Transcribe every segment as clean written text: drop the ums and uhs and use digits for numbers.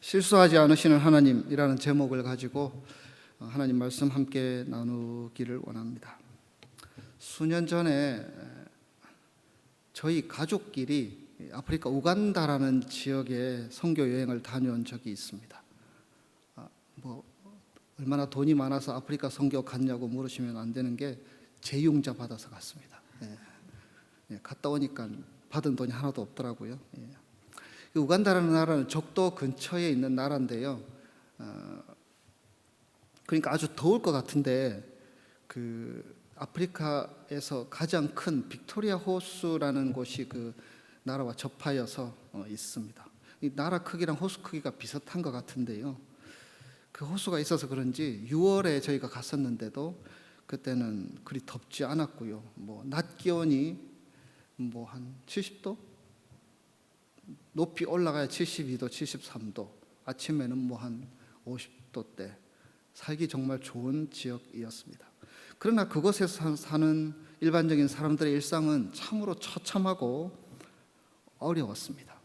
실수하지 않으시는 하나님이라는 제목을 가지고 하나님 말씀 함께 나누기를 원합니다. 수년 전에 저희 가족끼리 아프리카 우간다라는 지역에 선교 여행을 다녀온 적이 있습니다. 얼마나 돈이 많아서 아프리카 선교 갔냐고 물으시면 안 되는 게 재융자 받아서 갔습니다. 갔다 오니까 받은 돈이 하나도 없더라고요. 우간다라는 나라는 적도 근처에 있는 나라인데요. 그러니까 아주 더울 것 같은데 그 아프리카에서 가장 큰 빅토리아 호수라는 곳이 그 나라와 접하여서 있습니다. 이 나라 크기랑 호수 크기가 비슷한 것 같은데요. 그 호수가 있어서 그런지 6월에 저희가 갔었는데도 그때는 그리 덥지 않았고요. 낮 기온이 한 70도? 높이 올라가야 72도, 73도. 아침에는 한 50도대. 살기 정말 좋은 지역이었습니다. 그러나 그곳에서 사는 일반적인 사람들의 일상은 참으로 처참하고 어려웠습니다.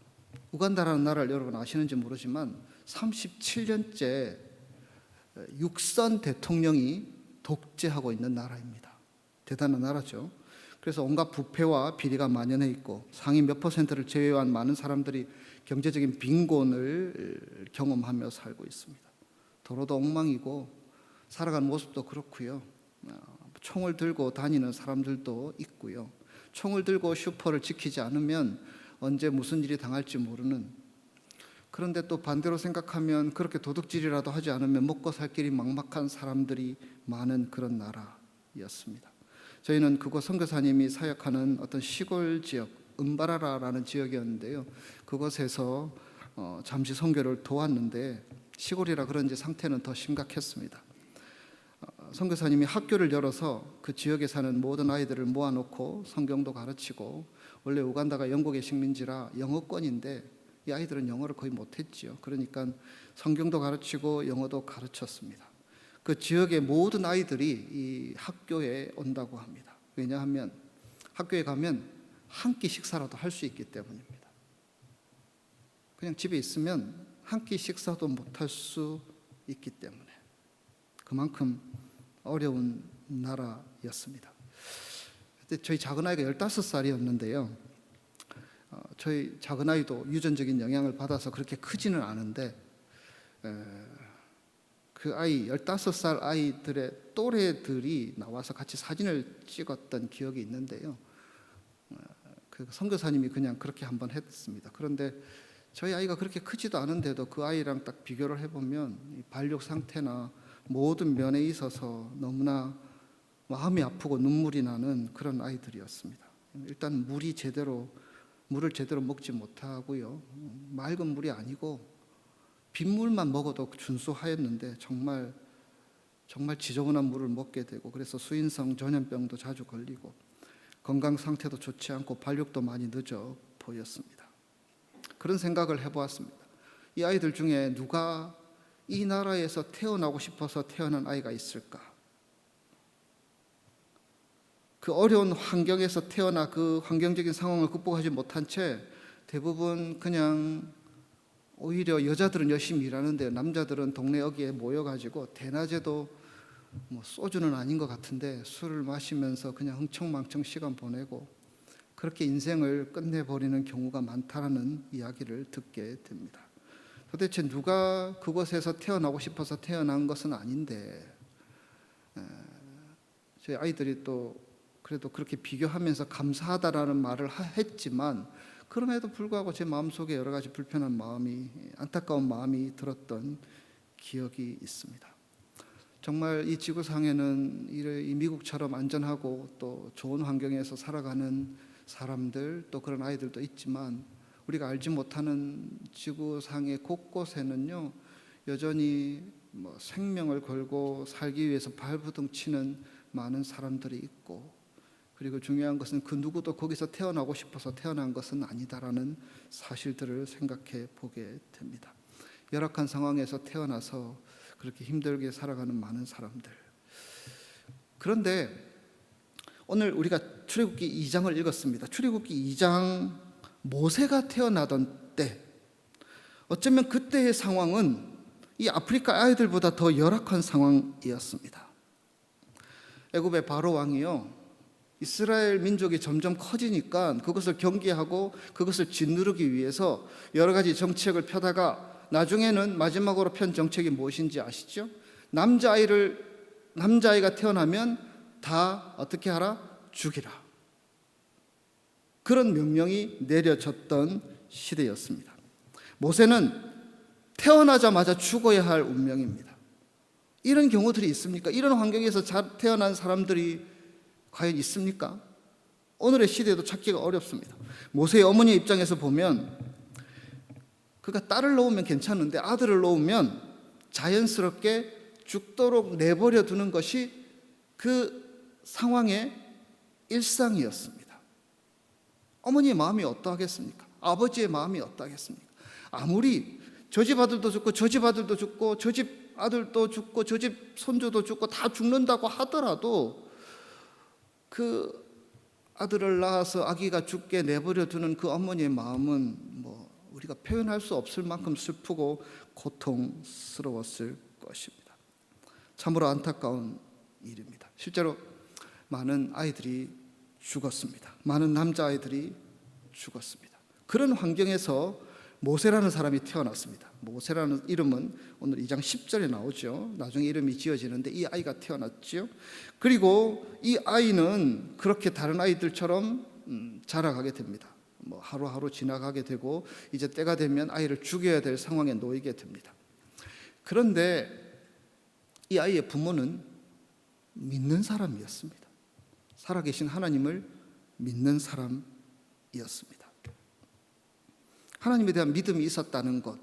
우간다라는 나라를 여러분 아시는지 모르지만 37년째 육선 대통령이 독재하고 있는 나라입니다. 대단한 나라죠. 그래서 온갖 부패와 비리가 만연해 있고 상위 몇 %를 제외한 많은 사람들이 경제적인 빈곤을 경험하며 살고 있습니다. 도로도 엉망이고 살아가는 모습도 그렇고요. 총을 들고 다니는 사람들도 있고요. 총을 들고 슈퍼를 지키지 않으면 언제 무슨 일이 당할지 모르는, 그런데 또 반대로 생각하면 그렇게 도둑질이라도 하지 않으면 먹고 살 길이 막막한 사람들이 많은 그런 나라였습니다. 저희는 그곳 선교사님이 사역하는 어떤 시골 지역, 은바라라라는 지역이었는데요. 그곳에서 잠시 선교를 도왔는데 시골이라 그런지 상태는 더 심각했습니다. 선교사님이 학교를 열어서 그 지역에 사는 모든 아이들을 모아놓고 성경도 가르치고, 원래 우간다가 영국의 식민지라 영어권인데 이 아이들은 영어를 거의 못했지요. 그러니까 성경도 가르치고 영어도 가르쳤습니다. 그 지역의 모든 아이들이 이 학교에 온다고 합니다. 왜냐하면 학교에 가면 한 끼 식사라도 할 수 있기 때문입니다. 그냥 집에 있으면 한 끼 식사도 못할 수 있기 때문에 그만큼 어려운 나라였습니다. 그때 저희 작은 아이가 15살이었는데요. 저희 작은 아이도 유전적인 영향을 받아서 그렇게 크지는 않은데 그 아이 15살 아이들의 또래들이 나와서 같이 사진을 찍었던 기억이 있는데요. 그 선교사님이 그냥 그렇게 한번 했습니다. 그런데 저희 아이가 그렇게 크지도 않은데도 그 아이랑 딱 비교를 해보면 이 발육 상태나 모든 면에 있어서 너무나 마음이 아프고 눈물이 나는 그런 아이들이었습니다. 일단 물을 제대로 먹지 못하고요. 맑은 물이 아니고 빗물만 먹어도 준수하였는데 정말 지저분한 물을 먹게 되고, 그래서 수인성 전염병도 자주 걸리고 건강 상태도 좋지 않고 발육도 많이 늦어 보였습니다. 그런 생각을 해보았습니다. 이 아이들 중에 누가 이 나라에서 태어나고 싶어서 태어난 아이가 있을까? 그 어려운 환경에서 태어나 그 환경적인 상황을 극복하지 못한 채 대부분 그냥 오히려 여자들은 열심히 일하는데 남자들은 동네 여기에 모여가지고 대낮에도 소주는 아닌 것 같은데 술을 마시면서 그냥 흥청망청 시간 보내고 그렇게 인생을 끝내버리는 경우가 많다는 이야기를 듣게 됩니다. 도대체 누가 그곳에서 태어나고 싶어서 태어난 것은 아닌데 저희 아이들이 또 그래도 그렇게 비교하면서 감사하다라는 말을 했지만 그럼에도 불구하고 제 마음속에 여러 가지 불편한 마음이, 안타까운 마음이 들었던 기억이 있습니다. 정말 이 지구상에는 이 미국처럼 안전하고 또 좋은 환경에서 살아가는 사람들, 또 그런 아이들도 있지만 우리가 알지 못하는 지구상의 곳곳에는요 여전히 생명을 걸고 살기 위해서 발버둥 치는 많은 사람들이 있고, 그리고 중요한 것은 그 누구도 거기서 태어나고 싶어서 태어난 것은 아니다라는 사실들을 생각해 보게 됩니다. 열악한 상황에서 태어나서 그렇게 힘들게 살아가는 많은 사람들. 그런데 오늘 우리가 출애굽기 2장을 읽었습니다. 출애굽기 2장 모세가 태어나던 때 어쩌면 그때의 상황은 이 아프리카 아이들보다 더 열악한 상황이었습니다. 애굽의 바로 왕이요, 이스라엘 민족이 점점 커지니까 그것을 경계하고 그것을 짓누르기 위해서 여러 가지 정책을 펴다가 나중에는 마지막으로 편 정책이 무엇인지 아시죠? 남자아이가 태어나면 다 어떻게 하라? 죽이라. 그런 명령이 내려졌던 시대였습니다. 모세는 태어나자마자 죽어야 할 운명입니다. 이런 경우들이 있습니까? 이런 환경에서 태어난 사람들이 과연 있습니까? 오늘의 시대에도 찾기가 어렵습니다. 모세의 어머니의 입장에서 보면 그가 딸을 놓으면 괜찮은데 아들을 놓으면 자연스럽게 죽도록 내버려 두는 것이 그 상황의 일상이었습니다. 어머니의 마음이 어떠하겠습니까? 아버지의 마음이 어떠하겠습니까? 아무리 저 집 아들도 죽고 저 집 아들도 죽고 저 집 아들도 죽고 저 집 손주도 죽고 다 죽는다고 하더라도 그 아들을 낳아서 아기가 죽게 내버려 두는 그 어머니의 마음은 우리가 표현할 수 없을 만큼 슬프고 고통스러웠을 것입니다. 참으로 안타까운 일입니다. 실제로 많은 아이들이 죽었습니다. 많은 남자아이들이 죽었습니다. 그런 환경에서 모세라는 사람이 태어났습니다. 모세라는 이름은 오늘 2장 10절에 나오죠. 나중에 이름이 지어지는데 이 아이가 태어났죠. 그리고 이 아이는 그렇게 다른 아이들처럼 자라가게 됩니다. 하루하루 지나가게 되고 이제 때가 되면 아이를 죽여야 될 상황에 놓이게 됩니다. 그런데 이 아이의 부모는 믿는 사람이었습니다. 살아계신 하나님을 믿는 사람이었습니다. 하나님에 대한 믿음이 있었다는 것,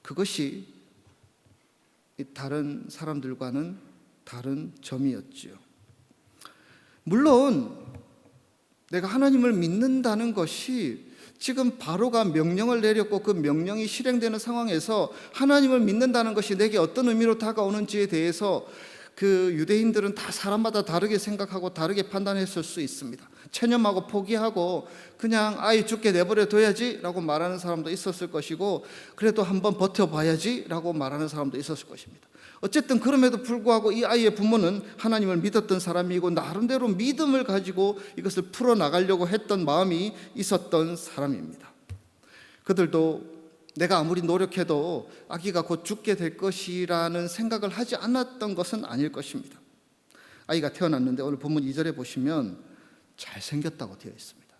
그것이 다른 사람들과는 다른 점이었지요. 물론 내가 하나님을 믿는다는 것이 지금 바로가 명령을 내렸고 그 명령이 실행되는 상황에서 하나님을 믿는다는 것이 내게 어떤 의미로 다가오는지에 대해서 그 유대인들은 다 사람마다 다르게 생각하고 다르게 판단했을 수 있습니다. 체념하고 포기하고 그냥 아이 죽게 내버려 둬야지 라고 말하는 사람도 있었을 것이고, 그래도 한번 버텨봐야지 라고 말하는 사람도 있었을 것입니다. 어쨌든 그럼에도 불구하고 이 아이의 부모는 하나님을 믿었던 사람이고 나름대로 믿음을 가지고 이것을 풀어나가려고 했던 마음이 있었던 사람입니다. 그들도 내가 아무리 노력해도 아기가 곧 죽게 될 것이라는 생각을 하지 않았던 것은 아닐 것입니다. 아이가 태어났는데 오늘 본문 2절에 보시면 잘생겼다고 되어 있습니다.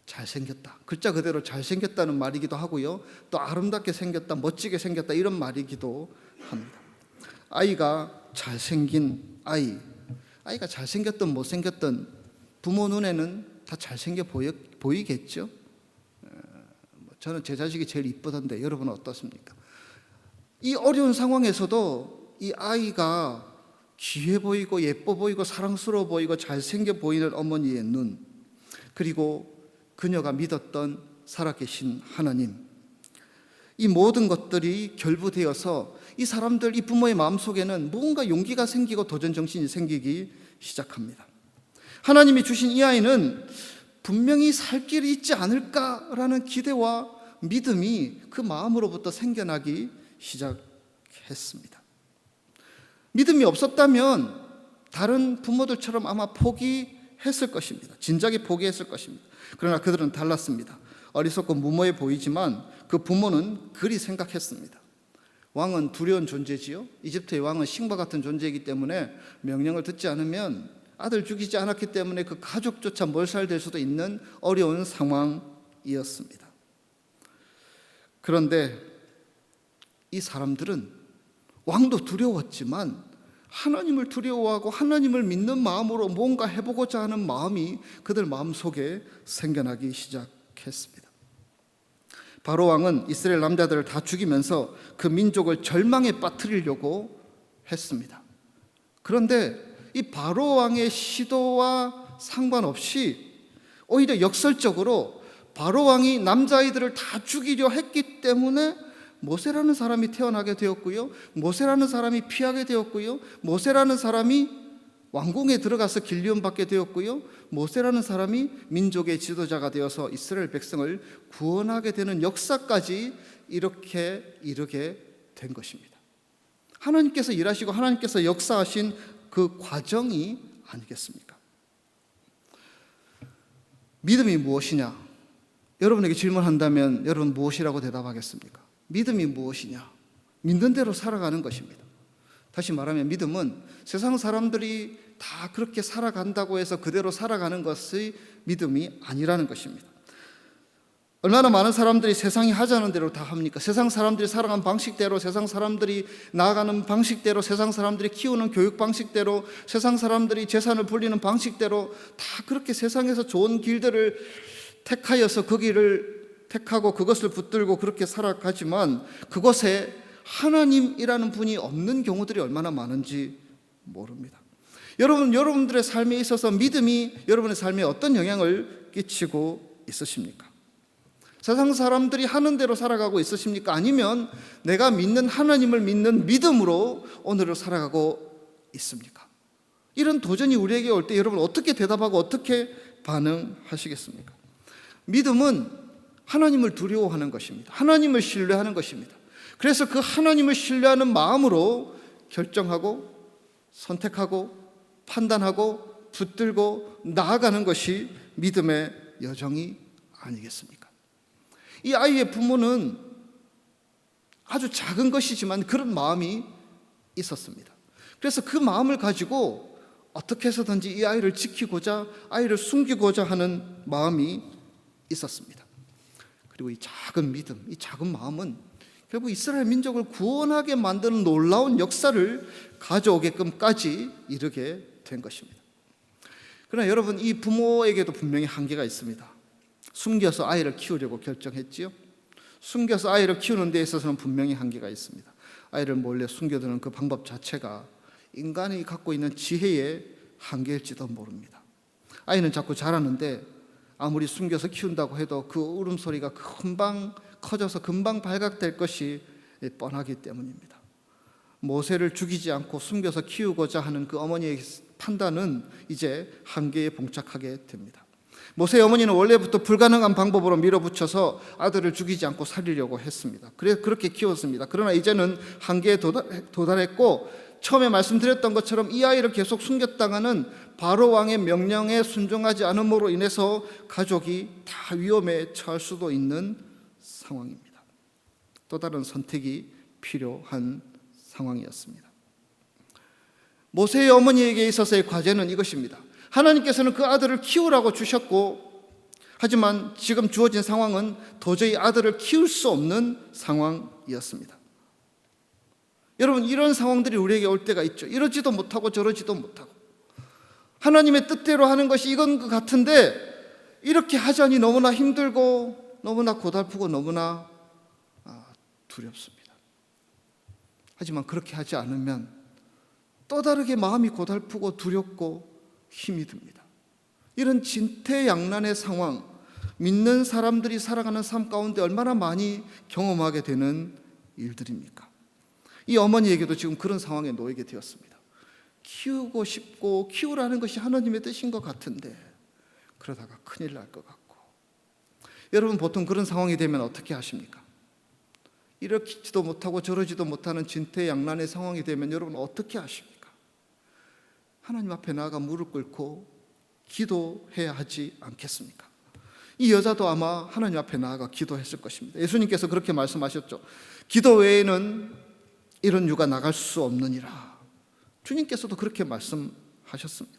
잘생겼다. 글자 그대로 잘생겼다는 말이기도 하고요, 또 아름답게 생겼다, 멋지게 생겼다 이런 말이기도 합니다. 아이가 잘생긴 아이가 잘생겼든 못생겼든 부모 눈에는 다 잘생겨 보이겠죠. 저는 제 자식이 제일 이쁘던데 여러분은 어떻습니까? 이 어려운 상황에서도 이 아이가 귀해 보이고 예뻐 보이고 사랑스러워 보이고 잘생겨 보이는 어머니의 눈, 그리고 그녀가 믿었던 살아계신 하나님, 이 모든 것들이 결부되어서 이 사람들, 이 부모의 마음속에는 뭔가 용기가 생기고 도전정신이 생기기 시작합니다. 하나님이 주신 이 아이는 분명히 살 길이 있지 않을까라는 기대와 믿음이 그 마음으로부터 생겨나기 시작했습니다. 믿음이 없었다면 다른 부모들처럼 아마 포기했을 것입니다. 진작에 포기했을 것입니다. 그러나 그들은 달랐습니다. 어리석고 무모해 보이지만 그 부모는 그리 생각했습니다. 왕은 두려운 존재지요. 이집트의 왕은 신과 같은 존재이기 때문에 명령을 듣지 않으면 아들 죽이지 않았기 때문에 그 가족조차 몰살될 수도 있는 어려운 상황이었습니다. 그런데 이 사람들은 왕도 두려웠지만 하나님을 두려워하고 하나님을 믿는 마음으로 뭔가 해보고자 하는 마음이 그들 마음속에 생겨나기 시작했습니다. 바로 왕은 이스라엘 남자들을 다 죽이면서 그 민족을 절망에 빠뜨리려고 했습니다. 그런데 이 바로 왕의 시도와 상관없이 오히려 역설적으로 바로 왕이 남자아이들을 다 죽이려 했기 때문에 모세라는 사람이 태어나게 되었고요, 모세라는 사람이 피하게 되었고요, 모세라는 사람이 왕궁에 들어가서 길리움 받게 되었고요. 모세라는 사람이 민족의 지도자가 되어서 이스라엘 백성을 구원하게 되는 역사까지 이렇게 이르게 된 것입니다. 하나님께서 일하시고 하나님께서 역사하신 그 과정이 아니겠습니까? 믿음이 무엇이냐? 여러분에게 질문한다면 여러분 무엇이라고 대답하겠습니까? 믿음이 무엇이냐? 믿는 대로 살아가는 것입니다. 다시 말하면 믿음은 세상 사람들이 다 그렇게 살아간다고 해서 그대로 살아가는 것이 믿음이 아니라는 것입니다. 얼마나 많은 사람들이 세상이 하자는 대로 다 합니까? 세상 사람들이 살아가는 방식대로, 세상 사람들이 나아가는 방식대로, 세상 사람들이 키우는 교육 방식대로, 세상 사람들이 재산을 불리는 방식대로 다 그렇게 세상에서 좋은 길들을 택하여서 그 길을 택하고 그것을 붙들고 그렇게 살아가지만 그것에 하나님이라는 분이 없는 경우들이 얼마나 많은지 모릅니다. 여러분들의 삶에 있어서 믿음이 여러분의 삶에 어떤 영향을 끼치고 있으십니까? 세상 사람들이 하는 대로 살아가고 있으십니까? 아니면 내가 믿는 하나님을 믿는 믿음으로 오늘을 살아가고 있습니까? 이런 도전이 우리에게 올 때 여러분 어떻게 대답하고 어떻게 반응하시겠습니까? 믿음은 하나님을 두려워하는 것입니다. 하나님을 신뢰하는 것입니다. 그래서 그 하나님을 신뢰하는 마음으로 결정하고 선택하고 판단하고 붙들고 나아가는 것이 믿음의 여정이 아니겠습니까? 이 아이의 부모는 아주 작은 것이지만 그런 마음이 있었습니다. 그래서 그 마음을 가지고 어떻게 해서든지 이 아이를 지키고자, 아이를 숨기고자 하는 마음이 있었습니다. 그리고 이 작은 믿음, 이 작은 마음은 결국 이스라엘 민족을 구원하게 만드는 놀라운 역사를 가져오게끔까지 이르게 된 것입니다. 그러나 여러분, 이 부모에게도 분명히 한계가 있습니다. 숨겨서 아이를 키우려고 결정했지요. 숨겨서 아이를 키우는 데 있어서는 분명히 한계가 있습니다. 아이를 몰래 숨겨두는 그 방법 자체가 인간이 갖고 있는 지혜의 한계일지도 모릅니다. 아이는 자꾸 자라는데 아무리 숨겨서 키운다고 해도 그 울음소리가 금방 커져서 금방 발각될 것이 뻔하기 때문입니다. 모세를 죽이지 않고 숨겨서 키우고자 하는 그 어머니의 판단은 이제 한계에 봉착하게 됩니다. 모세의 어머니는 원래부터 불가능한 방법으로 밀어붙여서 아들을 죽이지 않고 살리려고 했습니다. 그렇게 키웠습니다. 그러나 이제는 한계에 도달했고 처음에 말씀드렸던 것처럼 이 아이를 계속 숨겼다가는 바로 왕의 명령에 순종하지 않음으로 인해서 가족이 다 위험에 처할 수도 있는 상황입니다. 또 다른 선택이 필요한 상황이었습니다. 모세의 어머니에게 있어서의 과제는 이것입니다. 하나님께서는 그 아들을 키우라고 주셨고, 하지만 지금 주어진 상황은 도저히 아들을 키울 수 없는 상황이었습니다. 여러분, 이런 상황들이 우리에게 올 때가 있죠. 이러지도 못하고 저러지도 못하고 하나님의 뜻대로 하는 것이 이건 것 같은데 이렇게 하자니 너무나 힘들고 너무나 고달프고 너무나 두렵습니다. 하지만 그렇게 하지 않으면 또 다르게 마음이 고달프고 두렵고 힘이 듭니다. 이런 진퇴양난의 상황, 믿는 사람들이 살아가는 삶 가운데 얼마나 많이 경험하게 되는 일들입니까? 이 어머니에게도 지금 그런 상황에 놓이게 되었습니다. 키우고 싶고 키우라는 것이 하나님의 뜻인 것 같은데 그러다가 큰일 날 것 같고. 여러분, 보통 그런 상황이 되면 어떻게 하십니까? 이러지도 못하고 저러지도 못하는 진퇴양난의 상황이 되면 여러분 어떻게 하십니까? 하나님 앞에 나아가 무릎 꿇고 기도해야 하지 않겠습니까? 이 여자도 아마 하나님 앞에 나아가 기도했을 것입니다. 예수님께서 그렇게 말씀하셨죠. 기도 외에는 이런 유가 나갈 수 없느니라. 주님께서도 그렇게 말씀하셨습니다.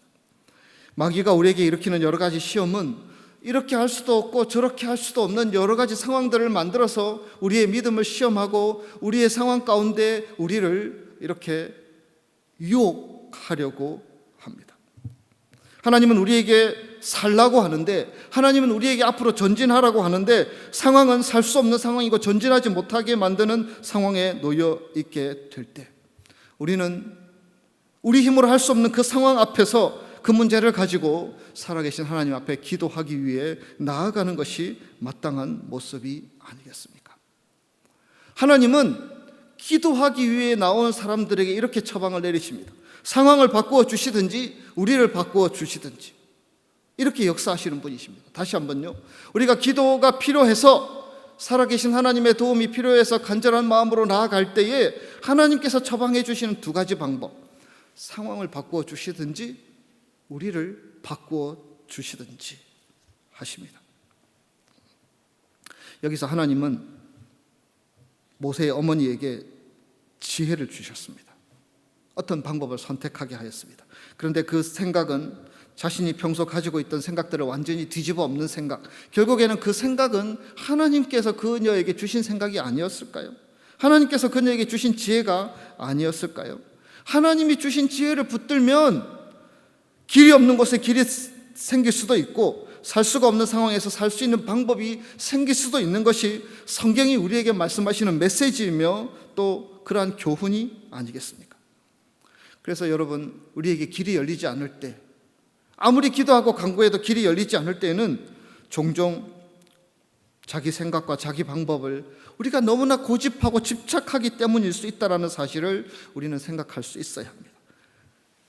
마귀가 우리에게 일으키는 여러 가지 시험은 이렇게 할 수도 없고 저렇게 할 수도 없는 여러 가지 상황들을 만들어서 우리의 믿음을 시험하고 우리의 상황 가운데 우리를 이렇게 유혹하려고 합니다. 하나님은 우리에게 살라고 하는데, 하나님은 우리에게 앞으로 전진하라고 하는데 상황은 살 수 없는 상황이고 전진하지 못하게 만드는 상황에 놓여 있게 될 때 우리는 우리 힘으로 할 수 없는 그 상황 앞에서 그 문제를 가지고 살아계신 하나님 앞에 기도하기 위해 나아가는 것이 마땅한 모습이 아니겠습니까? 하나님은 기도하기 위해 나온 사람들에게 이렇게 처방을 내리십니다. 상황을 바꾸어 주시든지 우리를 바꾸어 주시든지 이렇게 역사하시는 분이십니다. 다시 한번요. 우리가 기도가 필요해서, 살아계신 하나님의 도움이 필요해서 간절한 마음으로 나아갈 때에 하나님께서 처방해 주시는 두 가지 방법, 상황을 바꾸어 주시든지 우리를 바꾸어 주시든지 하십니다. 여기서 하나님은 모세의 어머니에게 지혜를 주셨습니다. 어떤 방법을 선택하게 하였습니다. 그런데 그 생각은 자신이 평소 가지고 있던 생각들을 완전히 뒤집어 엎는 생각, 결국에는 그 생각은 하나님께서 그녀에게 주신 생각이 아니었을까요? 하나님께서 그녀에게 주신 지혜가 아니었을까요? 하나님이 주신 지혜를 붙들면 길이 없는 곳에 길이 생길 수도 있고, 살 수가 없는 상황에서 살 수 있는 방법이 생길 수도 있는 것이 성경이 우리에게 말씀하시는 메시지이며 또 그러한 교훈이 아니겠습니까? 그래서 여러분, 우리에게 길이 열리지 않을 때, 아무리 기도하고 간구해도 길이 열리지 않을 때는 종종 자기 생각과 자기 방법을 우리가 너무나 고집하고 집착하기 때문일 수 있다는 사실을 우리는 생각할 수 있어야 합니다.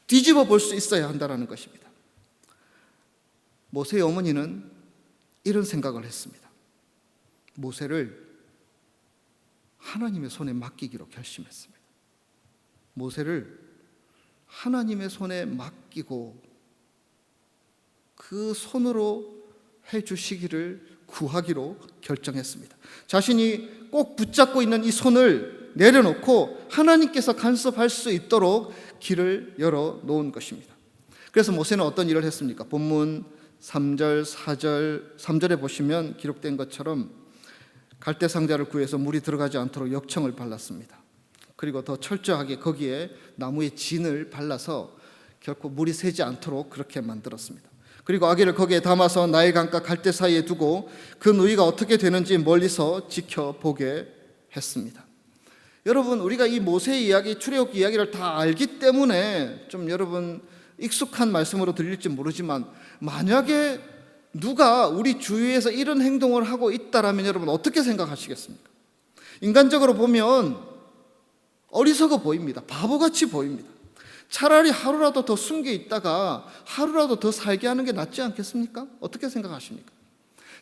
뒤집어 볼 수 있어야 한다는 것입니다. 모세의 어머니는 이런 생각을 했습니다. 모세를 하나님의 손에 맡기기로 결심했습니다. 모세를 하나님의 손에 맡기고 그 손으로 해주시기를 구하기로 결정했습니다. 자신이 꼭 붙잡고 있는 이 손을 내려놓고 하나님께서 간섭할 수 있도록 길을 열어 놓은 것입니다. 그래서 모세는 어떤 일을 했습니까? 본문 3절, 4절, 3절에 보시면 기록된 것처럼 갈대 상자를 구해서 물이 들어가지 않도록 역청을 발랐습니다. 그리고 더 철저하게 거기에 나무의 진을 발라서 결코 물이 새지 않도록 그렇게 만들었습니다. 그리고 아기를 거기에 담아서 나일강과 갈대 사이에 두고 그 누이가 어떻게 되는지 멀리서 지켜보게 했습니다. 여러분, 우리가 이 모세의 이야기, 출애굽 이야기를 다 알기 때문에 좀 여러분 익숙한 말씀으로 들릴지 모르지만, 만약에 누가 우리 주위에서 이런 행동을 하고 있다라면 여러분 어떻게 생각하시겠습니까? 인간적으로 보면 어리석어 보입니다. 바보같이 보입니다. 차라리 하루라도 더 숨겨 있다가 하루라도 더 살게 하는 게 낫지 않겠습니까? 어떻게 생각하십니까?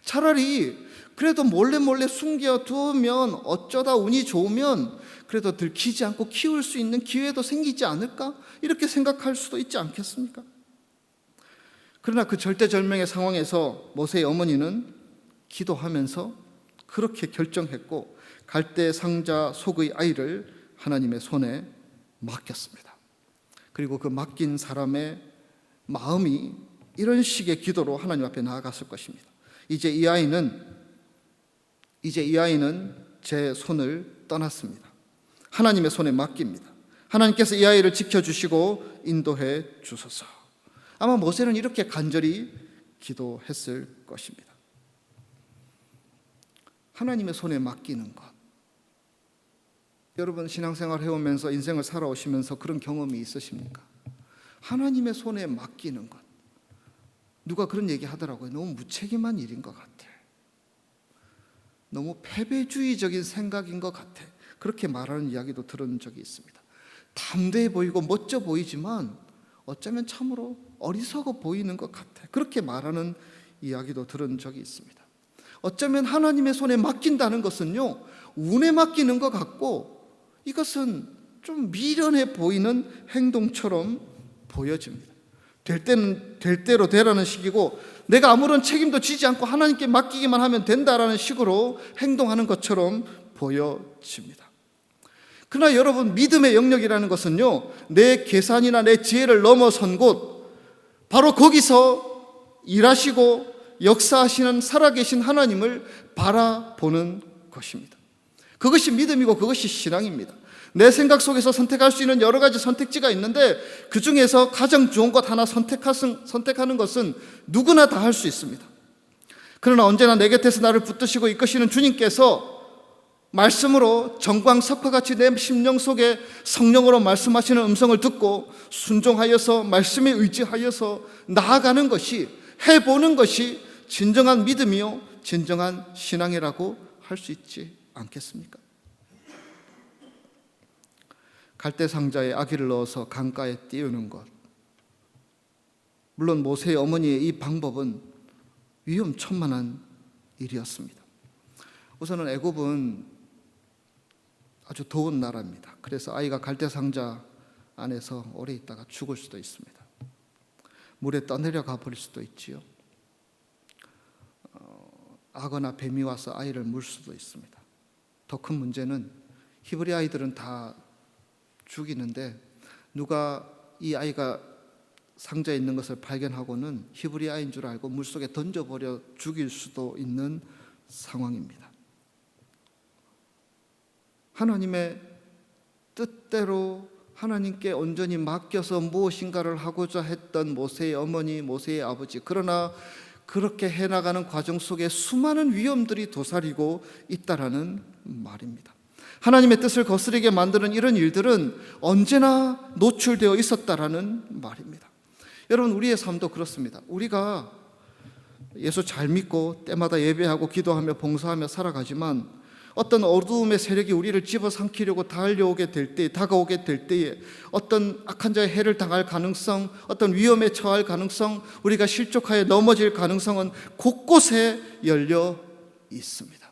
차라리 그래도 몰래 숨겨두면 어쩌다 운이 좋으면 그래도 들키지 않고 키울 수 있는 기회도 생기지 않을까? 이렇게 생각할 수도 있지 않겠습니까? 그러나 그 절대절명의 상황에서 모세의 어머니는 기도하면서 그렇게 결정했고, 갈대 상자 속의 아이를 하나님의 손에 맡겼습니다. 그리고 그 맡긴 사람의 마음이 이런 식의 기도로 하나님 앞에 나아갔을 것입니다. 이제 이 아이는 제 손을 떠났습니다. 하나님의 손에 맡깁니다. 하나님께서 이 아이를 지켜주시고 인도해 주소서. 아마 모세는 이렇게 간절히 기도했을 것입니다. 하나님의 손에 맡기는 것. 여러분, 신앙생활 해오면서 인생을 살아오시면서 그런 경험이 있으십니까? 하나님의 손에 맡기는 것. 누가 그런 얘기 하더라고요. 너무 무책임한 일인 것 같아. 너무 패배주의적인 생각인 것 같아. 그렇게 말하는 이야기도 들은 적이 있습니다. 담대해 보이고 멋져 보이지만 어쩌면 참으로 어리석어 보이는 것 같아. 그렇게 말하는 이야기도 들은 적이 있습니다. 어쩌면 하나님의 손에 맡긴다는 것은요, 운에 맡기는 것 같고, 이것은 좀 미련해 보이는 행동처럼 보여집니다. 될 때는 될 대로 되라는 식이고, 내가 아무런 책임도 지지 않고 하나님께 맡기기만 하면 된다라는 식으로 행동하는 것처럼 보여집니다. 그러나 여러분, 믿음의 영역이라는 것은요, 내 계산이나 내 지혜를 넘어선 곳, 바로 거기서 일하시고 역사하시는 살아계신 하나님을 바라보는 것입니다. 그것이 믿음이고 그것이 신앙입니다. 내 생각 속에서 선택할 수 있는 여러 가지 선택지가 있는데 그 중에서 가장 좋은 것 하나 선택하는 것은 누구나 다 할 수 있습니다. 그러나 언제나 내 곁에서 나를 붙드시고 이끄시는 주님께서 말씀으로 정광석화 같이 내 심령 속에 성령으로 말씀하시는 음성을 듣고 순종하여서 말씀에 의지하여서 나아가는 것이, 해보는 것이 진정한 믿음이요 진정한 신앙이라고 할 수 있지 않겠습니까? 갈대 상자에 아기를 넣어서 강가에 띄우는 것. 물론 모세의 어머니의 이 방법은 위험천만한 일이었습니다. 우선은 애굽은 아주 더운 나라입니다. 그래서 아이가 갈대 상자 안에서 오래 있다가 죽을 수도 있습니다. 물에 떠내려가 버릴 수도 있지요. 악어나 뱀이 와서 아이를 물 수도 있습니다. 더 큰 문제는 히브리 아이들은 다 죽이는데 누가 이 아이가 상자에 있는 것을 발견하고는 히브리 아이인 줄 알고 물속에 던져버려 죽일 수도 있는 상황입니다. 하나님의 뜻대로 하나님께 온전히 맡겨서 무엇인가를 하고자 했던 모세의 어머니, 모세의 아버지. 그러나 그렇게 해나가는 과정 속에 수많은 위험들이 도사리고 있다라는 말입니다. 하나님의 뜻을 거스르게 만드는 이런 일들은 언제나 노출되어 있었다라는 말입니다. 여러분, 우리의 삶도 그렇습니다. 우리가 예수 잘 믿고 때마다 예배하고 기도하며 봉사하며 살아가지만 어떤 어두움의 세력이 우리를 집어삼키려고 다가오게 될 때에 어떤 악한 자의 해를 당할 가능성, 어떤 위험에 처할 가능성, 우리가 실족하여 넘어질 가능성은 곳곳에 열려 있습니다.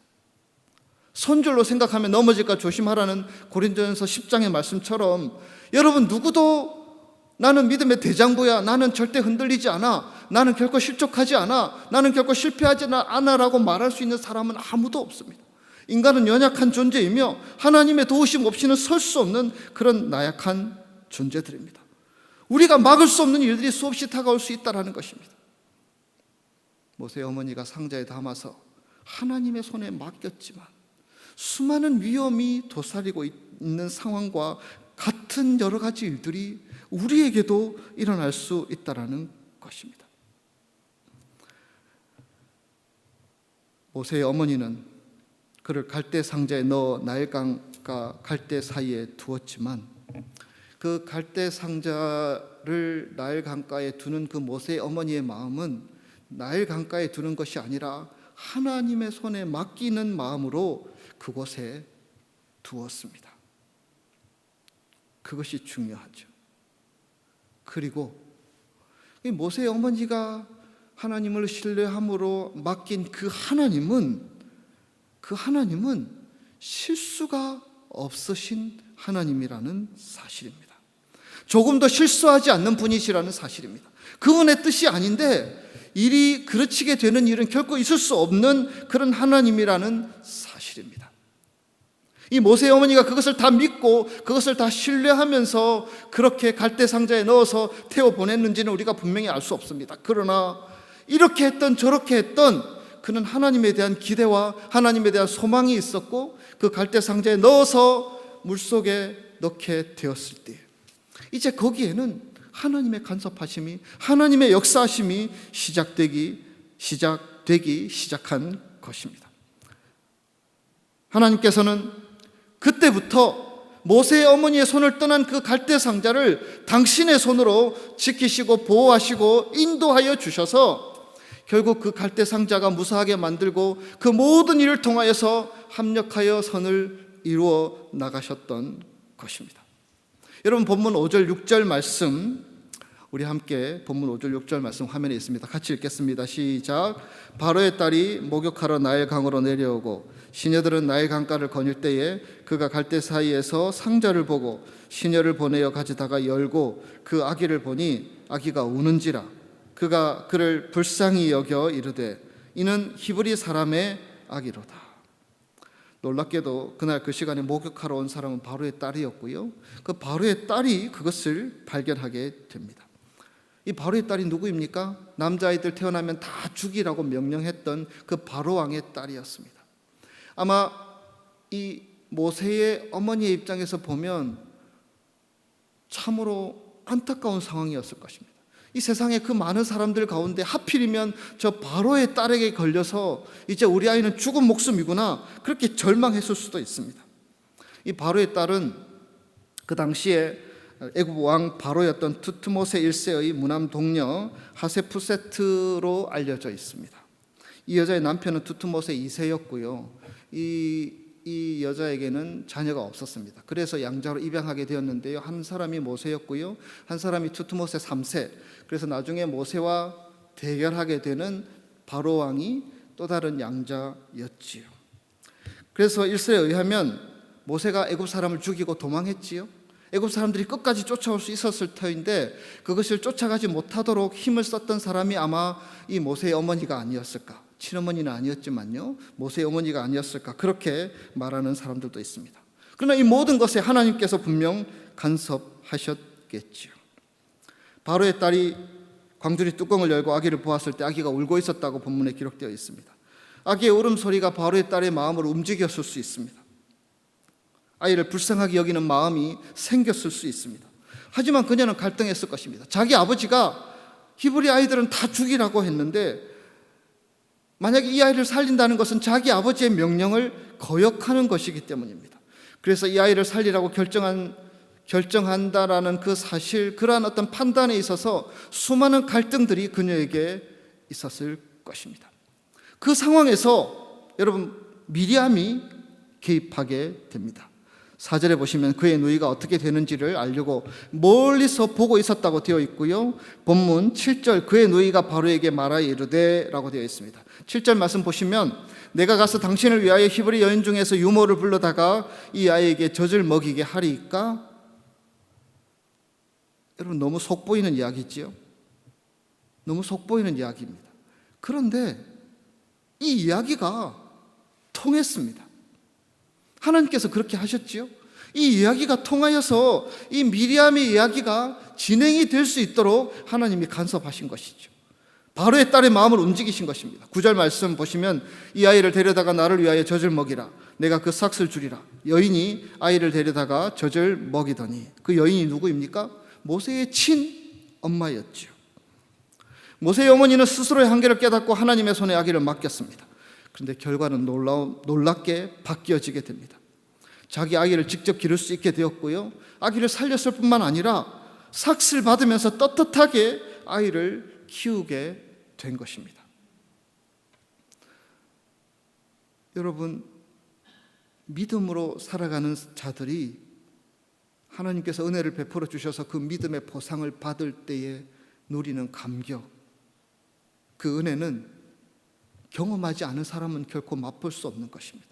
손줄로 생각하면 넘어질까 조심하라는 고린도전서 10장의 말씀처럼 여러분, 누구도 나는 믿음의 대장부야, 나는 절대 흔들리지 않아, 나는 결코 실족하지 않아, 나는 결코 실패하지 않아라고 말할 수 있는 사람은 아무도 없습니다. 인간은 연약한 존재이며 하나님의 도우심 없이는 설 수 없는 그런 나약한 존재들입니다. 우리가 막을 수 없는 일들이 수없이 다가올 수 있다는 것입니다. 모세의 어머니가 상자에 담아서 하나님의 손에 맡겼지만 수많은 위험이 도사리고 있는 상황과 같은 여러 가지 일들이 우리에게도 일어날 수 있다는 것입니다. 모세의 어머니는 그를 갈대 상자에 넣어 나일강과 갈대 사이에 두었지만 그 갈대 상자를 나일강가에 두는 그 모세의 어머니의 마음은 나일강가에 두는 것이 아니라 하나님의 손에 맡기는 마음으로 그곳에 두었습니다. 그것이 중요하죠. 그리고 모세의 어머니가 하나님을 신뢰함으로 맡긴 그 하나님은 실수가 없으신 하나님이라는 사실입니다. 조금도 실수하지 않는 분이시라는 사실입니다. 그분의 뜻이 아닌데 일이 그르치게 되는 일은 결코 있을 수 없는 그런 하나님이라는 사실입니다. 이 모세의 어머니가 그것을 다 믿고 그것을 다 신뢰하면서 그렇게 갈대 상자에 넣어서 태워 보냈는지는 우리가 분명히 알 수 없습니다. 그러나 이렇게 했던 저렇게 했던 그는 하나님에 대한 기대와 하나님에 대한 소망이 있었고 그 갈대 상자에 넣어서 물속에 넣게 되었을 때 이제 거기에는 하나님의 간섭하심이, 하나님의 역사하심이 시작되기 시작한 것입니다. 하나님께서는 그때부터 모세의 어머니의 손을 떠난 그 갈대 상자를 당신의 손으로 지키시고 보호하시고 인도하여 주셔서 결국 그 갈대 상자가 무사하게 만들고 그 모든 일을 통하여서 합력하여 선을 이루어 나가셨던 것입니다. 여러분, 본문 5절 6절 말씀, 우리 함께 본문 5절 6절 말씀 화면에 있습니다. 같이 읽겠습니다. 시작. 바로의 딸이 목욕하러 나일강으로 내려오고 시녀들은 나일강가를 거닐 때에 그가 갈대 사이에서 상자를 보고 시녀를 보내어 가져다가 열고 그 아기를 보니 아기가 우는지라. 그가 그를 불쌍히 여겨 이르되 이는 히브리 사람의 아기로다. 놀랍게도 그날 그 시간에 목욕하러 온 사람은 바로의 딸이었고요, 그 바로의 딸이 그것을 발견하게 됩니다. 이 바로의 딸이 누구입니까? 남자아이들 태어나면 다 죽이라고 명령했던 그 바로 왕의 딸이었습니다. 아마 이 모세의 어머니의 입장에서 보면 참으로 안타까운 상황이었을 것입니다. 이 세상에 그 많은 사람들 가운데 하필이면 저 바로의 딸에게 걸려서 이제 우리 아이는 죽은 목숨이구나, 그렇게 절망했을 수도 있습니다. 이 바로의 딸은 그 당시에 애굽 왕 바로였던 투트모세 1세의 무남 동녀 하세푸세트로 알려져 있습니다. 이 여자의 남편은 투트모세 2세였고요. 이 이 여자에게는 자녀가 없었습니다. 그래서 양자로 입양하게 되었는데요. 한 사람이 모세였고요, 한 사람이 투트모세 3세. 그래서 나중에 모세와 대결하게 되는 바로 왕이 또 다른 양자였지요. 그래서 1서에 의하면 모세가 애굽 사람을 죽이고 도망했지요. 애굽 사람들이 끝까지 쫓아올 수 있었을 터인데 그것을 쫓아가지 못하도록 힘을 썼던 사람이 아마 이 모세의 어머니가 아니었을까, 친어머니는 아니었지만요, 모세의 어머니가 아니었을까, 그렇게 말하는 사람들도 있습니다. 그러나 이 모든 것에 하나님께서 분명 간섭하셨겠지요. 바로의 딸이 광주리 뚜껑을 열고 아기를 보았을 때 아기가 울고 있었다고 본문에 기록되어 있습니다. 아기의 울음소리가 바로의 딸의 마음을 움직였을 수 있습니다. 아이를 불쌍하게 여기는 마음이 생겼을 수 있습니다. 하지만 그녀는 갈등했을 것입니다. 자기 아버지가 히브리 아이들은 다 죽이라고 했는데 만약에 이 아이를 살린다는 것은 자기 아버지의 명령을 거역하는 것이기 때문입니다. 그래서 이 아이를 살리라고 결정한다라는 그 사실, 그러한 어떤 판단에 있어서 수많은 갈등들이 그녀에게 있었을 것입니다. 그 상황에서 여러분, 미리암이 개입하게 됩니다. 4절에 보시면 그의 누이가 어떻게 되는지를 알려고 멀리서 보고 있었다고 되어 있고요, 본문 7절 그의 누이가 바로에게 말하여 이르되 라고 되어 있습니다. 7절 말씀 보시면 내가 가서 당신을 위하여 히브리 여인 중에서 유모를 불러다가 이 아이에게 젖을 먹이게 하리이까? 여러분, 너무 속보이는 이야기지요. 너무 속보이는 이야기입니다. 그런데 이 이야기가 통했습니다. 하나님께서 그렇게 하셨지요. 이 이야기가 통하여서 이 미리암의 이야기가 진행이 될 수 있도록 하나님이 간섭하신 것이죠. 바로의 딸의 마음을 움직이신 것입니다. 9절 말씀 보시면 이 아이를 데려다가 나를 위하여 젖을 먹이라, 내가 그 삭을 주리라. 여인이 아이를 데려다가 젖을 먹이더니, 그 여인이 누구입니까? 모세의 친엄마였죠. 모세의 어머니는 스스로의 한계를 깨닫고 하나님의 손에 아기를 맡겼습니다. 그런데 결과는 놀랍게 바뀌어지게 됩니다. 자기 아기를 직접 기를 수 있게 되었고요, 아기를 살렸을 뿐만 아니라 삭을 받으면서 떳떳하게 아이를 키우게 된 것입니다. 여러분, 믿음으로 살아가는 자들이 하나님께서 은혜를 베풀어 주셔서 그 믿음의 보상을 받을 때에 누리는 감격, 그 은혜는 경험하지 않은 사람은 결코 맛볼 수 없는 것입니다.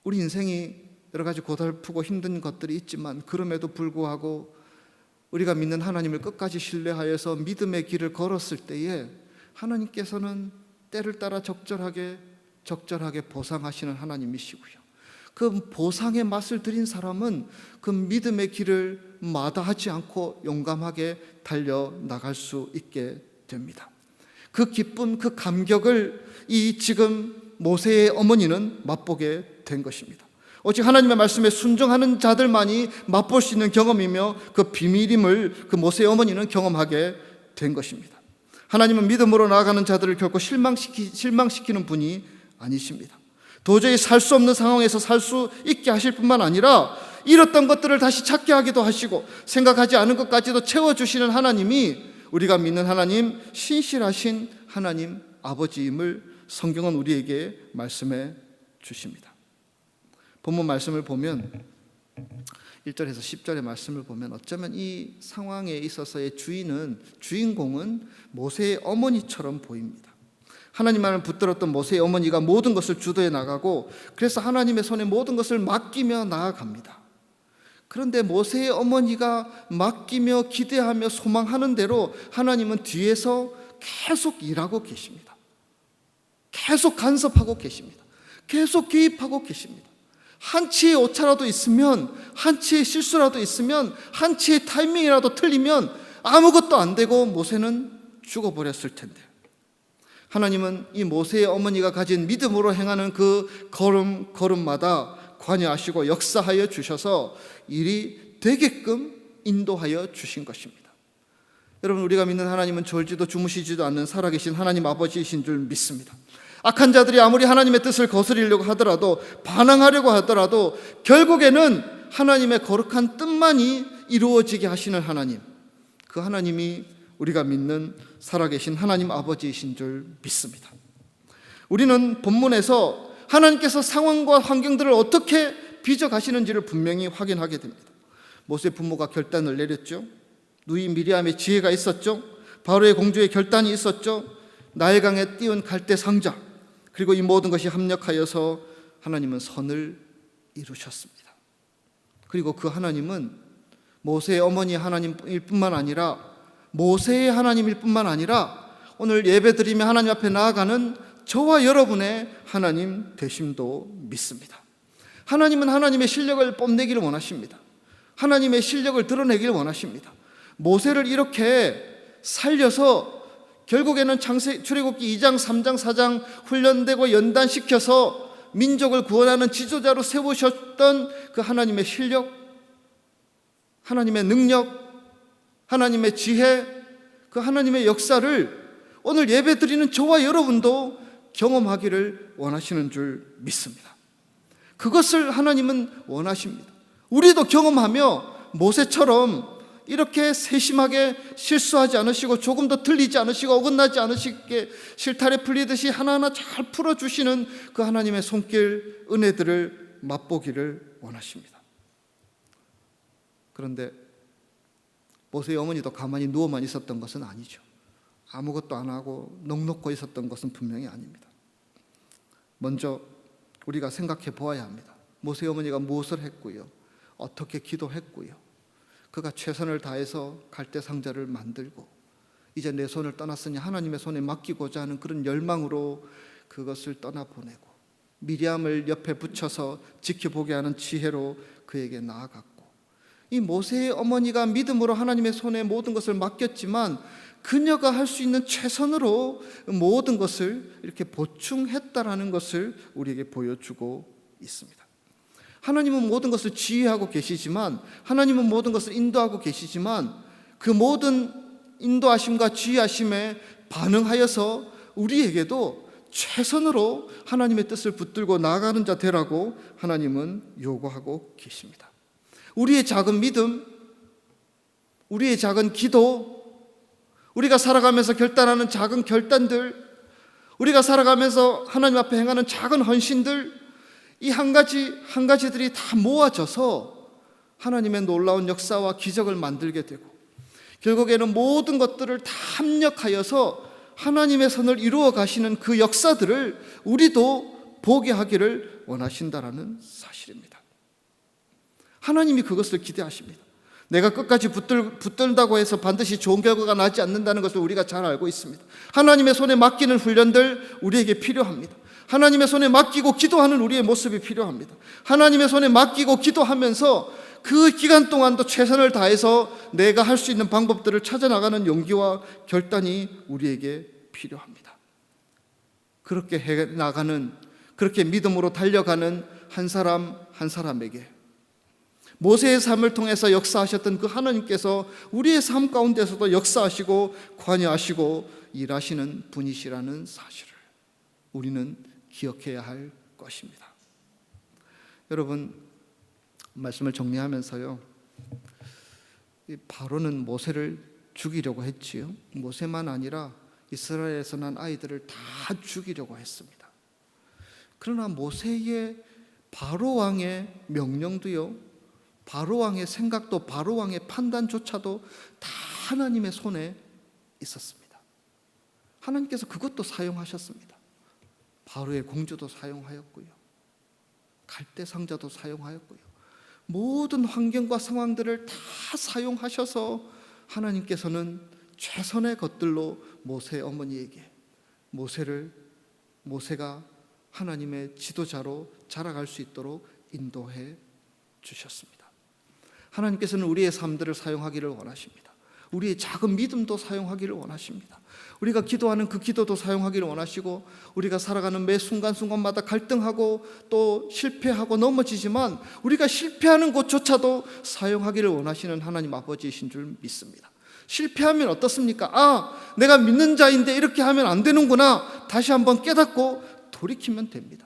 우리 인생이 여러 가지 고달프고 힘든 것들이 있지만 그럼에도 불구하고 우리가 믿는 하나님을 끝까지 신뢰하여서 믿음의 길을 걸었을 때에 하나님께서는 때를 따라 적절하게 보상하시는 하나님이시고요, 그 보상의 맛을 들인 사람은 그 믿음의 길을 마다하지 않고 용감하게 달려나갈 수 있게 됩니다. 그 기쁨, 그 감격을 이 지금 모세의 어머니는 맛보게 된 것입니다. 오직 하나님의 말씀에 순종하는 자들만이 맛볼 수 있는 경험이며 그 비밀임을 그 모세의 어머니는 경험하게 된 것입니다. 하나님은 믿음으로 나아가는 자들을 결코 실망시키는 분이 아니십니다. 도저히 살 수 없는 상황에서 살 수 있게 하실 뿐만 아니라 잃었던 것들을 다시 찾게 하기도 하시고 생각하지 않은 것까지도 채워주시는 하나님이 우리가 믿는 하나님, 신실하신 하나님 아버지임을 성경은 우리에게 말씀해 주십니다. 본문 말씀을 보면 1절에서 10절의 말씀을 보면 어쩌면 이 상황에 있어서의 주인공은 모세의 어머니처럼 보입니다. 하나님만을 붙들었던 모세의 어머니가 모든 것을 주도해 나가고 그래서 하나님의 손에 모든 것을 맡기며 나아갑니다. 그런데 모세의 어머니가 맡기며 기대하며 소망하는 대로 하나님은 뒤에서 계속 일하고 계십니다. 계속 간섭하고 계십니다. 계속 개입하고 계십니다. 한치의 오차라도 있으면, 한치의 실수라도 있으면, 한치의 타이밍이라도 틀리면 아무것도 안 되고 모세는 죽어버렸을 텐데요. 하나님은 이 모세의 어머니가 가진 믿음으로 행하는 그 걸음마다 관여하시고 역사하여 주셔서 일이 되게끔 인도하여 주신 것입니다. 여러분, 우리가 믿는 하나님은 졸지도 주무시지도 않는 살아계신 하나님 아버지이신 줄 믿습니다. 악한 자들이 아무리 하나님의 뜻을 거스리려고 하더라도, 반항하려고 하더라도 결국에는 하나님의 거룩한 뜻만이 이루어지게 하시는 하나님, 그 하나님이 우리가 믿는 살아계신 하나님 아버지이신 줄 믿습니다. 우리는 본문에서 하나님께서 상황과 환경들을 어떻게 빚어가시는지를 분명히 확인하게 됩니다. 모세 부모가 결단을 내렸죠. 누이 미리암의 지혜가 있었죠. 바로의 공주의 결단이 있었죠. 나일강에 띄운 갈대 상자, 그리고 이 모든 것이 합력하여서 하나님은 선을 이루셨습니다. 그리고 그 하나님은 모세의 어머니 하나님일 뿐만 아니라, 모세의 하나님일 뿐만 아니라 오늘 예배드리며 하나님 앞에 나아가는 저와 여러분의 하나님 되심도 믿습니다. 하나님은 하나님의 실력을 뽐내기를 원하십니다. 하나님의 실력을 드러내기를 원하십니다. 모세를 이렇게 살려서 결국에는 출애굽기 2장, 3장, 4장 훈련되고 연단시켜서 민족을 구원하는 지도자로 세우셨던 그 하나님의 실력, 하나님의 능력, 하나님의 지혜, 그 하나님의 역사를 오늘 예배드리는 저와 여러분도 경험하기를 원하시는 줄 믿습니다. 그것을 하나님은 원하십니다. 우리도 경험하며 모세처럼 이렇게 세심하게 실수하지 않으시고 조금도 틀리지 않으시고 어긋나지 않으시게 실타래 풀리듯이 하나하나 잘 풀어주시는 그 하나님의 손길 은혜들을 맛보기를 원하십니다. 그런데 모세의 어머니도 가만히 누워만 있었던 것은 아니죠. 아무것도 안 하고 넋놓고 있었던 것은 분명히 아닙니다. 먼저 우리가 생각해 보아야 합니다. 모세의 어머니가 무엇을 했고요, 어떻게 기도했고요, 그가 최선을 다해서 갈대 상자를 만들고 이제 내 손을 떠났으니 하나님의 손에 맡기고자 하는 그런 열망으로 그것을 떠나보내고 미리암을 옆에 붙여서 지켜보게 하는 지혜로 그에게 나아갔고, 이 모세의 어머니가 믿음으로 하나님의 손에 모든 것을 맡겼지만 그녀가 할 수 있는 최선으로 모든 것을 이렇게 보충했다라는 것을 우리에게 보여주고 있습니다. 하나님은 모든 것을 지휘하고 계시지만, 하나님은 모든 것을 인도하고 계시지만, 그 모든 인도하심과 지휘하심에 반응하여서 우리에게도 최선으로 하나님의 뜻을 붙들고 나아가는 자 되라고 하나님은 요구하고 계십니다. 우리의 작은 믿음, 우리의 작은 기도, 우리가 살아가면서 결단하는 작은 결단들, 우리가 살아가면서 하나님 앞에 행하는 작은 헌신들, 이 한 가지들이 다 모아져서 하나님의 놀라운 역사와 기적을 만들게 되고, 결국에는 모든 것들을 다 합력하여서 하나님의 선을 이루어 가시는 그 역사들을 우리도 보게 하기를 원하신다라는 사실입니다. 하나님이 그것을 기대하십니다. 내가 끝까지 붙들다고 해서 반드시 좋은 결과가 나지 않는다는 것을 우리가 잘 알고 있습니다. 하나님의 손에 맡기는 훈련들 우리에게 필요합니다. 하나님의 손에 맡기고 기도하는 우리의 모습이 필요합니다. 하나님의 손에 맡기고 기도하면서 그 기간 동안도 최선을 다해서 내가 할 수 있는 방법들을 찾아나가는 용기와 결단이 우리에게 필요합니다. 그렇게 해나가는, 그렇게 믿음으로 달려가는 한 사람 한 사람에게 모세의 삶을 통해서 역사하셨던 그 하나님께서 우리의 삶 가운데서도 역사하시고 관여하시고 일하시는 분이시라는 사실을 우리는 기억해야 할 것입니다. 여러분, 말씀을 정리하면서요, 바로는 모세를 죽이려고 했지요. 모세만 아니라 이스라엘에서 난 아이들을 다 죽이려고 했습니다. 그러나 모세의 바로 왕의 명령도요, 바로 왕의 생각도, 바로 왕의 판단조차도 다 하나님의 손에 있었습니다. 하나님께서 그것도 사용하셨습니다. 바로의 공주도 사용하였고요, 갈대 상자도 사용하였고요, 모든 환경과 상황들을 다 사용하셔서 하나님께서는 최선의 것들로 모세의 어머니에게 모세가 하나님의 지도자로 자라갈 수 있도록 인도해 주셨습니다. 하나님께서는 우리의 삶들을 사용하기를 원하십니다. 우리의 작은 믿음도 사용하기를 원하십니다. 우리가 기도하는 그 기도도 사용하기를 원하시고, 우리가 살아가는 매 순간순간마다 갈등하고 또 실패하고 넘어지지만 우리가 실패하는 곳조차도 사용하기를 원하시는 하나님 아버지이신 줄 믿습니다. 실패하면 어떻습니까? 내가 믿는 자인데 이렇게 하면 안 되는구나, 다시 한번 깨닫고 돌이키면 됩니다.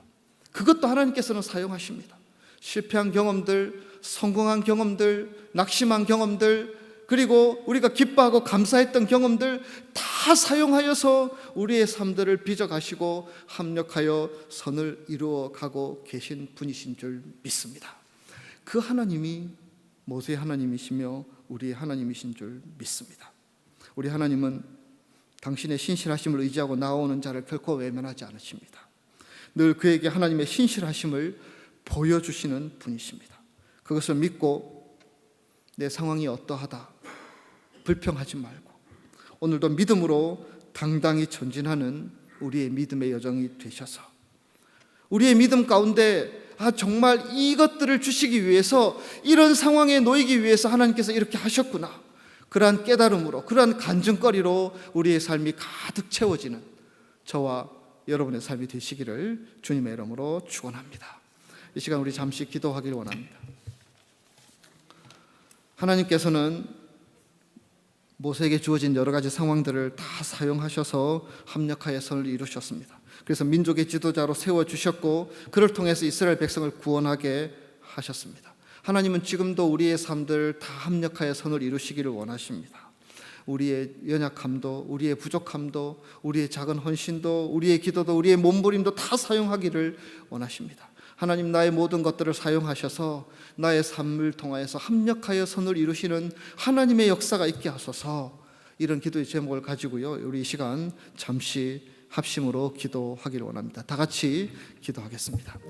그것도 하나님께서는 사용하십니다. 실패한 경험들, 성공한 경험들, 낙심한 경험들, 그리고 우리가 기뻐하고 감사했던 경험들 다 다 사용하여서 우리의 삶들을 빚어가시고 합력하여 선을 이루어가고 계신 분이신 줄 믿습니다. 그 하나님이 모세의 하나님이시며 우리의 하나님이신 줄 믿습니다. 우리 하나님은 당신의 신실하심을 의지하고 나오는 자를 결코 외면하지 않으십니다. 늘 그에게 하나님의 신실하심을 보여주시는 분이십니다. 그것을 믿고 내 상황이 어떠하다 불평하지 말고 오늘도 믿음으로 당당히 전진하는 우리의 믿음의 여정이 되셔서 우리의 믿음 가운데 정말 이것들을 주시기 위해서 이런 상황에 놓이기 위해서 하나님께서 이렇게 하셨구나, 그러한 깨달음으로 그러한 간증거리로 우리의 삶이 가득 채워지는 저와 여러분의 삶이 되시기를 주님의 이름으로 축원합니다. 이 시간 우리 잠시 기도하기를 원합니다. 하나님께서는 모세에게 주어진 여러 가지 상황들을 다 사용하셔서 합력하여 선을 이루셨습니다. 그래서 민족의 지도자로 세워주셨고 그를 통해서 이스라엘 백성을 구원하게 하셨습니다. 하나님은 지금도 우리의 삶들 다 합력하여 선을 이루시기를 원하십니다. 우리의 연약함도, 우리의 부족함도, 우리의 작은 헌신도, 우리의 기도도, 우리의 몸부림도 다 사용하기를 원하십니다. 하나님, 나의 모든 것들을 사용하셔서 나의 삶을 통하여서 합력하여 선을 이루시는 하나님의 역사가 있게 하소서. 이런 기도의 제목을 가지고요, 우리 이 시간 잠시 합심으로 기도하기를 원합니다. 다 같이 기도하겠습니다.